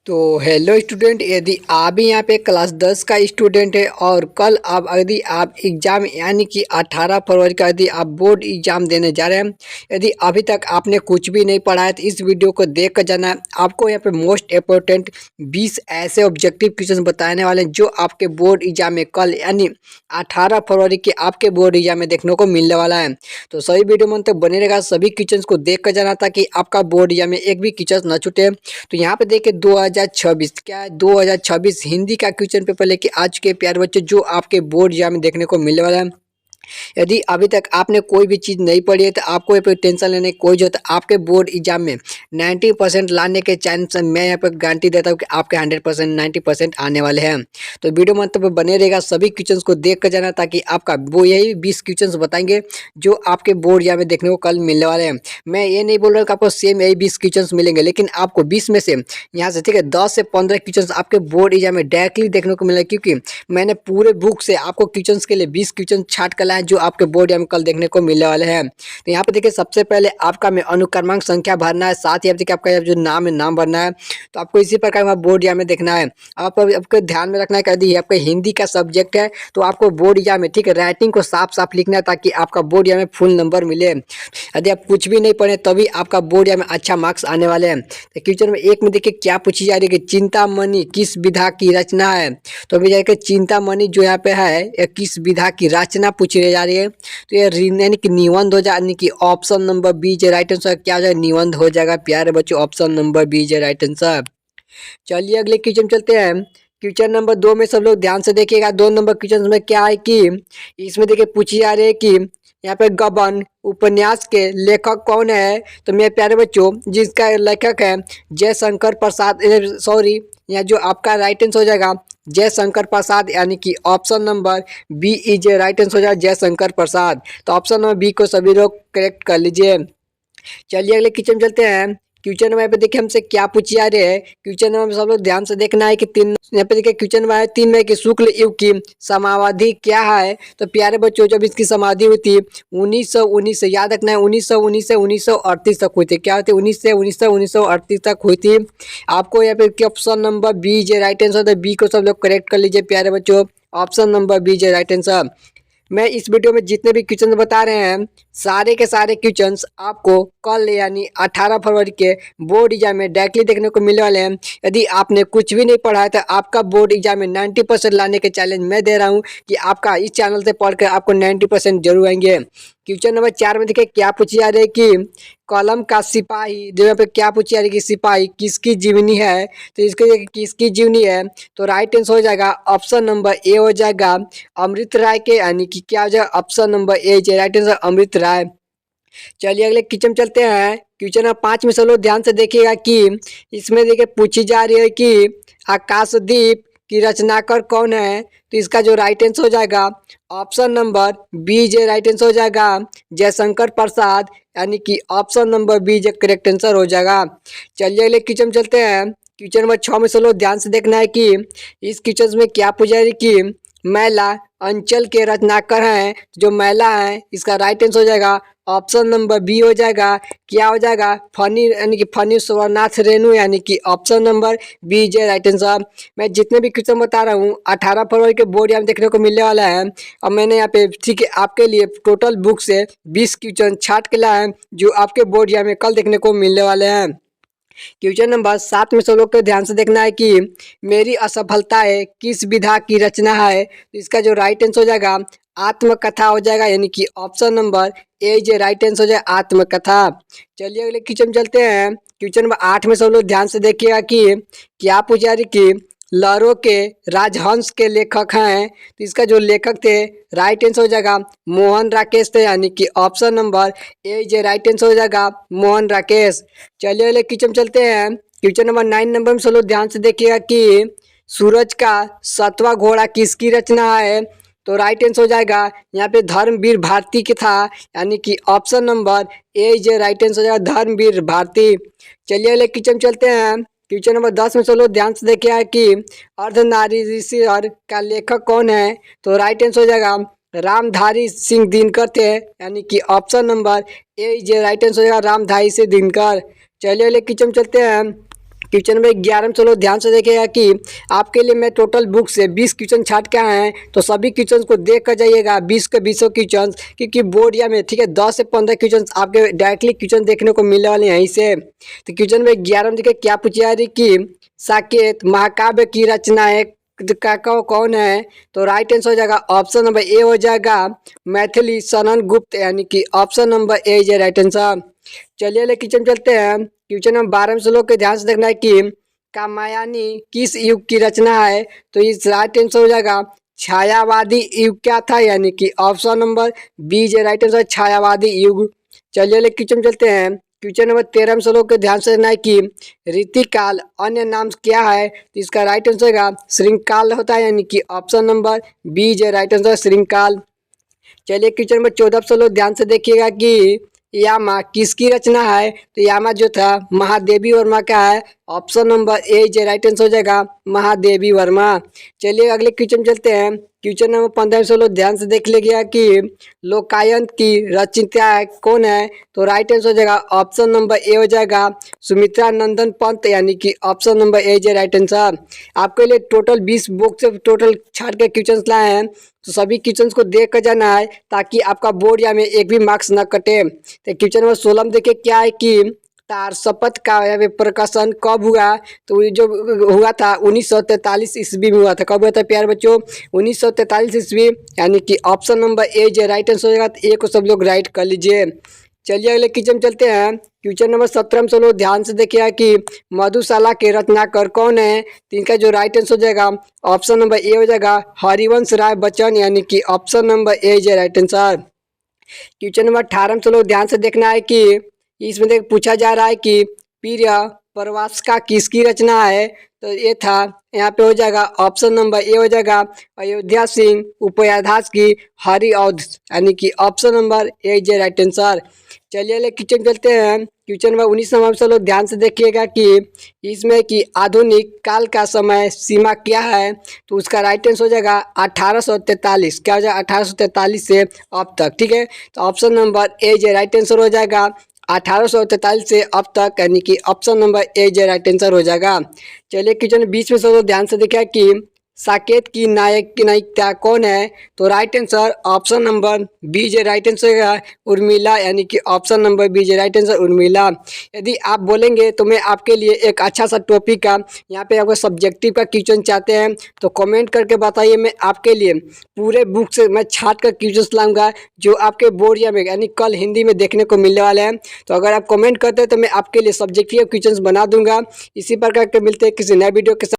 तो hello student, यदि आप भी यहाँ पे क्लास 10 का स्टूडेंट है और कल आप यदि आप एग्ज़ाम यानी कि 18 फरवरी का यदि आप बोर्ड एग्ज़ाम देने जा रहे हैं, यदि अभी तक आपने कुछ भी नहीं पढ़ा है तो इस वीडियो को देख कर जाना है। आपको यहाँ पे मोस्ट इम्पोर्टेंट 20 ऐसे ऑब्जेक्टिव क्वेश्चन बताने वाले हैं जो आपके बोर्ड एग्जाम में कल यानी 18 फरवरी के आपके बोर्ड एग्जाम में देखने को मिलने वाला है। तो सही वीडियो में तक बने रहेगा, सभी क्वेश्चन को देख कर जाना ताकि आपका बोर्ड एग्जाम में एक भी क्वेश्चन न छूटे। तो यहाँ पे देखिए 2026 क्या है, 2026 हिंदी का क्वेश्चन पेपर लेके आ चुके हैं प्यारे बच्चों, जो आपके बोर्ड एग्जाम में देखने को मिलने वाला है। यदि अभी तक आपने कोई भी चीज़ नहीं पढ़ी है तो आपको यहाँ पे टेंशन लेने की कोई जरूरत, आपके बोर्ड एग्जाम में 90% लाने के चांस मैं यहाँ पे गारंटी देता हूँ कि आपके 100% 90% आने वाले हैं। तो वीडियो में तब बने रहेगा, सभी क्वेश्चन को देख कर जाना ताकि आपका वो यही 20 क्वेश्चन बताएंगे जो आपके बोर्ड एग्जाम में देखने को कल मिलने वाले हैं। मैं ये नहीं बोल रहा कि आपको सेम यही 20 क्वेश्चन मिलेंगे, लेकिन आपको 20 में से यहाँ से ठीक है 10 से 15 क्वेश्चन आपके बोर्ड एग्जाम में डायरेक्टली देखने को मिलेगा, क्योंकि मैंने पूरे बुक से आपको क्वेश्चन के लिए 20 क्वेश्चन छाट कर लाया जो आपके बोर्ड एग्जाम में कल देखने को मिलने वाले हैं। तो यहाँ पे देखिए सबसे पहले आपका में अनुक्रमांक संख्या भरना है, साथ ही आप देखिए आपका जो नाम है नाम भरना है। तो आपको इसी प्रकार का बोर्ड एग्जाम में देखना है। आपको ध्यान में रखना है कि यदि आपका हिंदी का सब्जेक्ट है तो आपको बोर्ड एग्जाम में ठीक है राइटिंग को साफ साफ लिखना है ताकि आपका बोर्ड एग्जाम में फुल नंबर मिले। यदि आप कुछ भी नहीं पढ़े तभी आपका बोर्ड एग्जाम में अच्छा मार्क्स आने वाले हैं। तो क्वेश्चन में एक में देखिए क्या पूछी जा रही है कि चिंतामणि किस विधा की रचना है। तो अभी जाके चिंतामणि जो यहाँ पे है ये किस विधा की रचना पूछी जा रही है। तो ये यानी कि निबंध हो जाए, यानी कि ऑप्शन नंबर बी जो राइट आंसर क्या हो जाए, निबंध हो जाएगा प्यारे बच्चों, ऑप्शन नंबर बी जो राइट आंसर। चलिए अगले क्वेश्चन चलते हैं। क्वेश्चन नंबर 2 में सब लोग ध्यान से देखिएगा। 2 नंबर क्वेश्चन में क्या है कि इसमें देखिए पूछी जा रही है कि यहाँ पे गबन उपन्यास के लेखक कौन है। तो मेरे प्यारे बच्चों जिसका लेखक है जयशंकर प्रसाद, सॉरी यहाँ जो आपका राइट आंसर हो जाएगा जयशंकर प्रसाद, यानी कि option number B is right answer हो जाएगा जयशंकर प्रसाद। तो ऑप्शन नंबर बी को सभी लोग करेक्ट कर लीजिए। चलिए अगले क्वेश्चन चलते हैं। क्वेश्चन नंबर पे देखिए हमसे क्या पूछी जा रही है। क्वेश्चन नंबर में सब लोग ध्यान से देखना है कि तीन यहाँ पे देखिए क्वेश्चन नंबर 3 में कि शुक्ल युग की समाधि क्या है। तो प्यारे बच्चों जब इसकी समाधि हुई थी 1919 से, याद रखना है 1919 से 1938 तक हुई थी। क्या होती है 19 से 1938 तक हुई थी। आपको यहाँ पे option number B is right answer, तो बी को सब लोग करेक्ट कर लीजिए प्यारे बच्चों, option number B is right answer. मैं इस वीडियो में जितने भी क्वेश्चन बता रहे हैं सारे के सारे क्वेश्चन आपको कल यानी 18 फरवरी के बोर्ड एग्जाम में डायरेक्टली देखने को मिलने वाले हैं। यदि आपने कुछ भी नहीं पढ़ा है तो आपका बोर्ड एग्जाम में 90% लाने के चैलेंज मैं दे रहा हूं कि आपका इस चैनल से पढ़कर आपको 90% जरूर आएंगे। क्वेश्चन नंबर 4 में देखिए क्या पूछी जा रही है कि कलम का सिपाही, जो यहाँ पे क्या पूछी जा रही है कि सिपाही किसकी जीवनी है। तो इसके किसकी जीवनी है तो राइट आंसर हो जाएगा ऑप्शन नंबर ए हो जाएगा अमृत राय के, यानी कि क्या हो जाएगा option number A right answer Amrit Rai. चलिए अगले क्वेश्चन चलते हैं। क्वेश्चन नंबर 5 में सब लोग ध्यान से देखिएगा कि इसमें देखिए पूछी जा रही है कि आकाशदीप की रचनाकार कौन है। तो इसका जो राइट आंसर हो जाएगा option number B is right answer हो जाएगा जयशंकर प्रसाद, यानी कि option number B is correct answer हो जाएगा। चलिए अगले क्वेश्चन चलते हैं। क्वेश्चन नंबर 6 में सब लोग ध्यान से देखना है कि इस क्वेश्चन में क्या पूछा है कि मैला अंचल के रचनाकार हैं। जो मैला है इसका राइट आंसर हो जाएगा ऑप्शन नंबर बी हो जाएगा क्या हो जाएगा फनी, यानी कि फनी स्वरनाथ रेणु, यानी कि option number B is right answer. मैं जितने भी क्वेश्चन बता रहा हूँ 18 फरवरी के बोर्ड एग्जाम देखने को मिलने वाला है और मैंने यहाँ पे ठीक है आपके लिए टोटल बुक से 20 क्वेश्चन छाट के लाया है जो आपके बोर्ड एग्जाम में कल देखने को मिलने वाले हैं। क्वेश्चन नंबर 7 में सब लोग को ध्यान से देखना है कि मेरी असफलताएं किस विधा की रचना है। तो इसका जो राइट आंसर हो जाएगा आत्मकथा हो जाएगा, यानी कि ऑप्शन नंबर ए जो राइट आंसर हो जाएगा आत्मकथा। चलिए अगले क्वेश्चन चलते हैं। क्वेश्चन नंबर 8 में सब लोग ध्यान से देखिएगा कि क्या पूछा रही कि लहरों के राजहंस के लेखक हैं। तो इसका जो लेखक थे राइट आंसर हो जाएगा मोहन राकेश थे, यानी कि ऑप्शन नंबर ए जे राइट आंसर हो जाएगा मोहन राकेश। चलिए अगले क्वेश्चन चलते हैं। क्वेश्चन नंबर 9 नंबर में सब लोग ध्यान से देखिएगा कि सूरज का 7वां घोड़ा किसकी रचना है। तो राइट आंसर हो जाएगा यहाँ पे धर्मवीर भारती के था, यानी कि ऑप्शन नंबर ए जे राइट आंसर हो जाएगा धर्मवीर भारती। चलिए अगले क्वेश्चन चलते हैं। क्वेश्चन नंबर 10 में चलो ध्यान से देखिए कि अर्धनारीश्वर का लेखक कौन है। तो राइट आंसर हो जाएगा रामधारी सिंह दिनकर थे, यानी कि ऑप्शन नंबर ए जे राइट आंसर हो जाएगा रामधारी सिंह दिनकर। चलिए अगले क्वेश्चन चलते हैं। क्वेश्चन नंबर 11 में चलो ध्यान से देखिएगा कि आपके लिए मैं टोटल बुक से 20 क्वेश्चन छाट के आए हैं, तो सभी क्वेश्चन को देख कर जाइएगा 20 के 20 क्वेश्चन, क्योंकि बोर्ड या में ठीक है 10 से 15 क्वेश्चन आपके डायरेक्टली क्वेश्चन देखने को मिलने वाले हैं यहीं से। तो क्वेश्चन नंबर 11 में देखिए क्या पूछा है कि साकेत महाकाव्य की रचना है कौन है? तो राइट आंसर हो जाएगा ऑप्शन नंबर ए हो जाएगा मैथिली शरण गुप्त, यानी कि option number A is right answer. चलिए ले क्वेश्चन चलते हैं। क्वेश्चन नंबर 12 में से लोग के ध्यान से देखना है कि कामायनी किस युग की रचना है? तो इस राइट आंसर हो जाएगा छायावादी युग क्या था, यानी कि option number B is right answer छायावादी युग। चलिए ले क्वेश्चन चलते हैं। क्वेश्चन नंबर 13 में से लोग के ध्यान से देखना है कि रीतिकाल अन्य नाम क्या है? तो इसका राइट आंसर होगा श्रृंखकाल होता है, यानी कि option number B is right answer श्रृंखकाल। चलिए क्वेश्चन नंबर 14 से लोग ध्यान से देखिएगा कि यामा किसकी रचना है? तो यामा जो था महादेवी वर्मा का है, option number A is right answer हो जाएगा महादेवी वर्मा। चलिए अगले क्वेश्चन चलते हैं। क्वेश्चन नंबर 15 से लोग ध्यान से देख लीजिएगा कि लोकायत की रचयिता कौन है? तो राइट आंसर हो जाएगा ऑप्शन नंबर ए हो जाएगा सुमित्रा नंदन पंत, यानी कि option number A is right answer. आपके लिए टोटल 20 बुक से टोटल छाट के क्वेश्चन लाए हैं, तो सभी क्वेश्चन को देख कर जाना है ताकि आपका बोर्ड या में एक भी मार्क्स न कटे। तो क्वेश्चन नंबर 16 में देखिए क्या है कि तार शपथ का प्रकाशन कब हुआ? तो ये जो हुआ था 1943 ईस्वी में हुआ था। कब हुआ था प्यारे बच्चों? 1943 ईस्वी, यानी कि ऑप्शन नंबर ए जो राइट आंसर हो जाएगा। तो ए को सब लोग राइट कर लीजिए। चलिए अगले क्वेश्चन चलते हैं। क्वेश्चन नंबर 17 में लोग ध्यान से देखिए कि मधुशाला के रचनाकार कौन है? तो इनका जो राइट आंसर हो जाएगा ऑप्शन नंबर ए हो जाएगा हरिवंश राय बच्चन, यानी कि option number A is right answer. Question number 18 में लोग ध्यान से देखना है कि इसमें देख पूछा जा रहा है कि प्रिय प्रवासिका किसकी रचना है? तो ये था यहाँ पे हो जाएगा ऑप्शन नंबर ए हो जाएगा अयोध्या सिंह उपाध्याय की हरिऔध, यानी कि option number A is right answer. चलिए ले क्वेश्चन चलते हैं। क्वेश्चन नंबर 19 नंबर से लोग ध्यान से देखिएगा कि इसमें कि आधुनिक काल का समय सीमा क्या है? तो उसका राइट आंसर हो जाएगा 1843। क्या हो जाएगा 1843 से अब तक, ठीक है। तो ऑप्शन नंबर ए जो राइट आंसर हो जाएगा 1843 से अब तक, यानी कि ऑप्शन नंबर ए जो राइट आंसर हो जाएगा। चलिए क्वेश्चन 20 में से ध्यान से देखिए कि साकेत की नायिका कौन है? तो right answer option number B is right answer है उर्मिला, यानी कि option number B is right answer Urmila. यदि आप बोलेंगे तो मैं आपके लिए एक अच्छा सा टॉपिक का यहाँ पे आपको सब्जेक्टिव का क्वेश्चन चाहते हैं तो कमेंट करके बताइए, मैं आपके लिए पूरे बुक से मैं छाट कर क्वेश्चन लाऊंगा जो आपके बोर्ड या में यानी कल हिंदी में देखने को मिलने वाले हैं। तो अगर आप कमेंट करते हैं तो मैं आपके लिए सब्जेक्टिव क्वेश्चन बना दूंगा। इसी प्रकार के मिलते हैं किसी नए वीडियो के साथ।